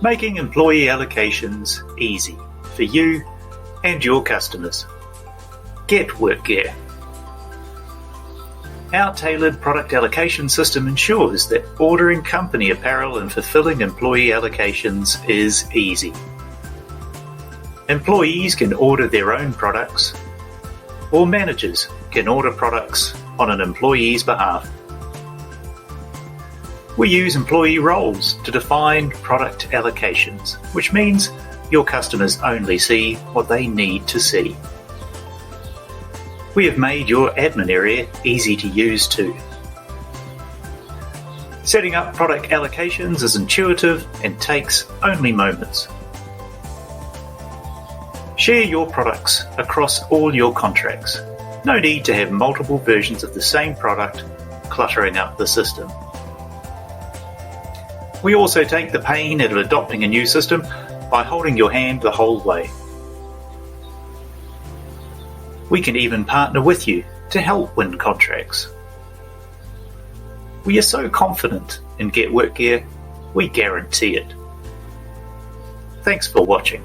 making employee allocations easy for you and your customers. Get WorkGear. Our tailored product allocation system ensures that ordering company apparel and fulfilling employee allocations is easy. Employees can order their own products, or managers can order products on an employee's behalf. We use employee roles to define product allocations, which means your customers only see what they need to see. We have made your admin area easy to use too. Setting up product allocations is intuitive and takes only moments. Share your products across all your contracts. No need to have multiple versions of the same product cluttering up the system. We also take the pain out of adopting a new system by holding your hand the whole way. We can even partner with you to help win contracts. We are so confident in Get WorkGear, we guarantee it. Thanks for watching.